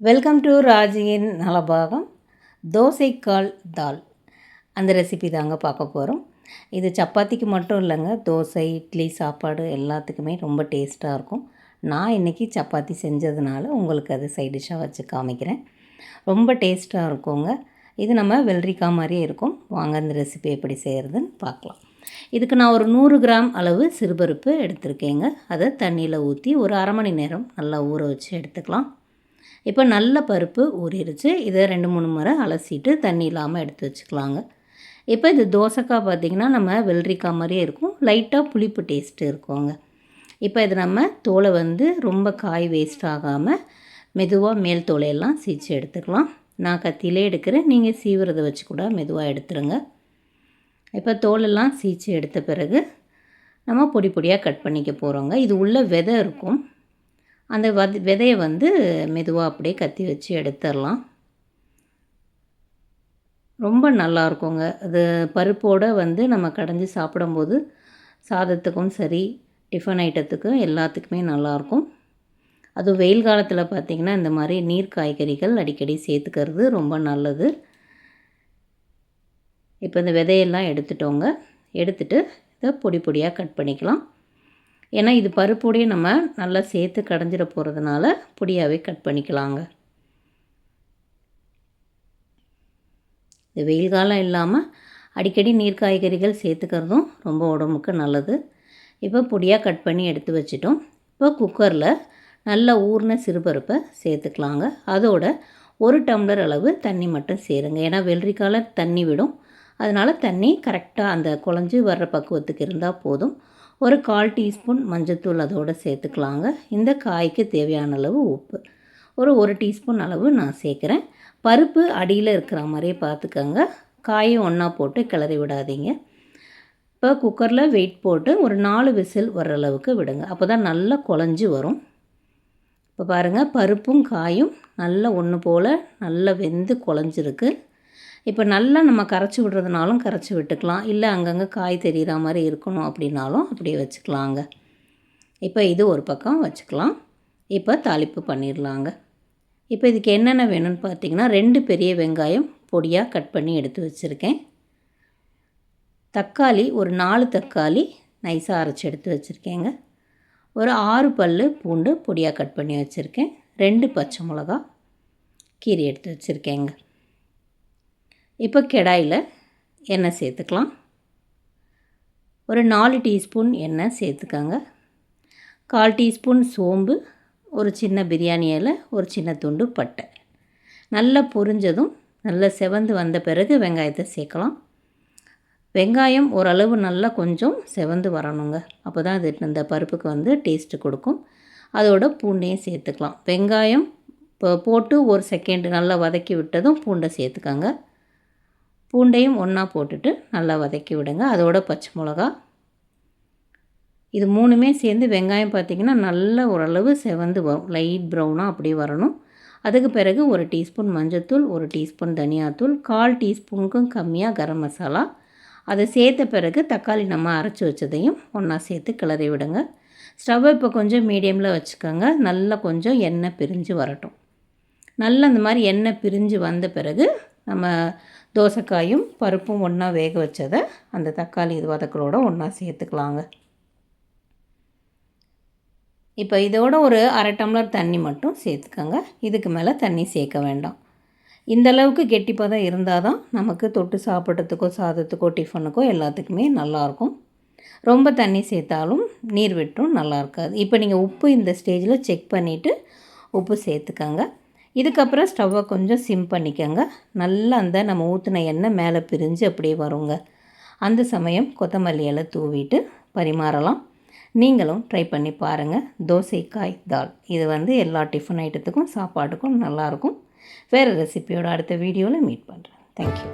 Welcome to ராஜியின் Nalabagam. தோசைக்கால் தால் அந்த recipe தாங்க பார்க்க போகிறோம். இது சப்பாத்திக்கு மட்டும் இல்லைங்க, தோசை, இட்லி, சாப்பாடு எல்லாத்துக்குமே ரொம்ப டேஸ்ட்டாக இருக்கும். நான் இன்றைக்கி சப்பாத்தி செஞ்சதுனால உங்களுக்கு அது சைட் டிஷ்ஷாக வச்சு காமிக்கிறேன். ரொம்ப டேஸ்ட்டாக இருக்குங்க. இது நம்ம வெள்ளரிக்காய் மாதிரியே இருக்கும். வாங்க அந்த ரெசிபி எப்படி செய்கிறதுன்னு பார்க்கலாம். இதுக்கு நான் ஒரு 100 கிராம் அளவு சிறுபருப்பு எடுத்திருக்கேங்க. அதை தண்ணியில் ஊற்றி ஒரு அரை மணி நேரம் நல்லா ஊற வச்சு எடுத்துக்கலாம். இப்போ நல்ல பருப்பு ஊறிடுச்சு. இதை 2-3 முறை அலசிட்டு தண்ணி இல்லாமல் எடுத்து வச்சுக்கலாங்க. இப்போ இது தோசைக்காய் பார்த்திங்கன்னா நம்ம வெள்ளரிக்காய் மாதிரியே இருக்கும், லைட்டாக புளிப்பு டேஸ்ட்டு இருக்குங்க. இப்போ இது நம்ம தோலை ரொம்ப காய் வேஸ்ட் ஆகாமல் மெதுவாக மேல் தோலையெல்லாம் சீச்சு எடுத்துக்கலாம். நான் கத்தியிலே எடுக்கிறேன், நீங்கள் சீவுறதை வச்சு கூட மெதுவாக எடுத்துருங்க. இப்போ தோலெல்லாம் சீச்சு எடுத்த பிறகு நம்ம பொடி பொடியாக கட் பண்ணிக்க போகிறோங்க. இது உள்ள விதை இருக்கும், அந்த விதையை மெதுவாக அப்படியே கத்தி வச்சு எடுத்துடலாம். ரொம்ப நல்லா இருக்குங்க. அது பருப்போடு நம்ம கடைஞ்சி சாப்பிடும்போது சாதத்துக்கும் சரி, டிஃபன் ஐட்டத்துக்கும் எல்லாத்துக்குமே நல்லாயிருக்கும். அதுவும் வெயில் காலத்தில் பார்த்திங்கன்னா இந்த மாதிரி நீர் காய்கறிகள் அடிக்கடி சேர்த்துக்கிறது ரொம்ப நல்லது. இப்போ இந்த விதையெல்லாம் எடுத்துட்டோங்க. எடுத்துகிட்டு இதை பொடி பொடியாக கட் பண்ணிக்கலாம். ஏன்னா இது பருப்போடையே நம்ம நல்லா சேர்த்து கடைஞ்சிட போகிறதுனால பொடியாகவே கட் பண்ணிக்கலாங்க. இது வெயில் காலம் இல்லாமல் அடிக்கடி நீர் காய்கறிகள் சேர்த்துக்கிறதும் ரொம்ப உடம்புக்கு நல்லது. இப்போ பொடியாக கட் பண்ணி எடுத்து வச்சிட்டோம். இப்போ குக்கரில் நல்லா ஊறின சிறுபருப்பை சேர்த்துக்கலாங்க. அதோட 1 டம்ளர் அளவு தண்ணி மட்டும் சேருங்க. ஏன்னா வெள்ளரிக்காயில் தண்ணி விடும், அதனால் தண்ணி கரெக்டாக அந்த குழஞ்சி வர்ற பக்குவத்துக்கு இருந்தால் போதும். ஒரு 1/4 டீஸ்பூன் மஞ்சள்தூள் அதோடு சேர்த்துக்கலாங்க. இந்த காய்க்கு தேவையான அளவு உப்பு ஒரு 1 டீஸ்பூன் அளவு நான் சேர்க்குறேன். பருப்பு அடியில் இருக்கிற மாதிரியே பார்த்துக்கோங்க. காயும் ஒன்றா போட்டு கிளறி விடாதீங்க. இப்போ குக்கரில் வெயிட் போட்டு ஒரு 4 விசில் வர்ற அளவுக்கு விடுங்க. அப்போ தான் நல்லா குழஞ்சி வரும். இப்போ பாருங்கள், பருப்பும் காயும் நல்லா ஒன்று போல் நல்லா வெந்து குழஞ்சிருக்கு. இப்போ நல்லா நம்ம கரைச்சி விடுறதுனாலும் கரைச்சி விட்டுக்கலாம், இல்லை அங்கங்கே காய் தெரிகிற மாதிரி இருக்கணும் அப்படின்னாலும் அப்படியே வச்சுக்கலாங்க. இப்போ இது ஒரு பக்கம் வச்சுக்கலாம். இப்போ தாளிப்பு பண்ணிடலாங்க. இப்போ இதுக்கு என்னென்ன வேணும்னு பார்த்திங்கன்னா 2 பெரிய வெங்காயம் பொடியாக கட் பண்ணி எடுத்து வச்சுருக்கேன். தக்காளி ஒரு 4 தக்காளி நைஸாக அரைச்சி எடுத்து வச்சுருக்கேங்க. ஒரு 6 பல் பூண்டு பொடியாக கட் பண்ணி வச்சுருக்கேன். 2 பச்சை மிளகா கீரி எடுத்து வச்சுருக்கேங்க. இப்போ கடாயில் எண்ணெய் சேர்த்துக்கலாம். ஒரு 4 டீஸ்பூன் எண்ணெய் சேர்த்துக்கோங்க. 1/4 டீஸ்பூன் சோம்பு, ஒரு சின்ன பிரியாணி இலை, ஒரு சின்ன துண்டு பட்டை. நல்லா பொரிஞ்சதும் நல்லா செவந்து வந்த பிறகு வெங்காயத்தை சேர்க்கலாம். வெங்காயம் ஓரளவு நல்லா கொஞ்சம் செவந்து வரணுங்க. அப்போ தான் அது இந்த பருப்புக்கு டேஸ்ட்டு கொடுக்கும். அதோட பூண்டையும் சேர்த்துக்கலாம். வெங்காயம் போட்டு ஒரு செகண்ட் நல்லா வதக்கி விட்டதும் பூண்டை சேர்த்துக்கோங்க. பூண்டையும் ஒன்றா போட்டுட்டு நல்லா வதக்கி விடுங்க. அதோட பச்சை மிளகா, இது 3மே சேர்ந்து வெங்காயம் பார்த்திங்கன்னா நல்லா ஓரளவு செவந்து வரும், லைட் ப்ரௌனாக அப்படியே வரணும். அதுக்கு பிறகு 1 டீஸ்பூன் மஞ்சள்தூள், 1 டீஸ்பூன் தனியாத்தூள், 1/4 டீஸ்பூனுக்கும் கம்மியாக கரம் மசாலா. அதை சேர்த்த பிறகு தக்காளி நம்ம அரைச்சி வச்சதையும் ஒன்றா சேர்த்து கிளறி விடுங்க. ஸ்டவ்வை இப்போ கொஞ்சம் மீடியமில் வச்சுக்கோங்க. நல்லா கொஞ்சம் எண்ணெய் பிரிஞ்சு வரட்டும். நல்லா இந்த மாதிரி எண்ணெய் பிரிஞ்சு வந்த பிறகு நம்ம தோசைக்காயும் பருப்பும் ஒன்றா வேக வச்சதை அந்த தக்காளி இது வதக்கலோடு ஒன்றா சேர்த்துக்கலாங்க. இப்போ இதோட ஒரு 1/2 டம்ளர் தண்ணி மட்டும் சேர்த்துக்கோங்க. இதுக்கு மேலே தண்ணி சேர்க்க வேண்டாம். இந்தளவுக்கு கெட்டிப்பதம் இருந்தால் தான் நமக்கு தொட்டு சாப்பிட்றதுக்கோ சாதத்துக்கோ டிஃபனுக்கோ எல்லாத்துக்குமே நல்லாயிருக்கும். ரொம்ப தண்ணி சேர்த்தாலும் நீர் விட்டும் நல்லா இருக்காது. இப்போ நீங்கள் உப்பு இந்த ஸ்டேஜில் செக் பண்ணிவிட்டு உப்பு சேர்த்துக்கோங்க. இதுக்கப்புறம் ஸ்டவ்வை கொஞ்சம் சிம் பண்ணிக்கோங்க. நல்லா அந்த நம்ம ஊற்றின எண்ணெய் மேலே பிரிஞ்சு அப்படியே வருங்க. அந்த சமயம் கொத்தமல்லி இலை தூவிட்டு பரிமாறலாம். நீங்களும் ட்ரை பண்ணி பாருங்கள். தோசைக்காய் தால் இது எல்லா டிஃபன் ஐட்டத்துக்கும் சாப்பாட்டுக்கும் நல்லாயிருக்கும். வேறு ரெசிபியோட அடுத்த வீடியோவில் மீட் பண்ணுறேன். தேங்க்யூ.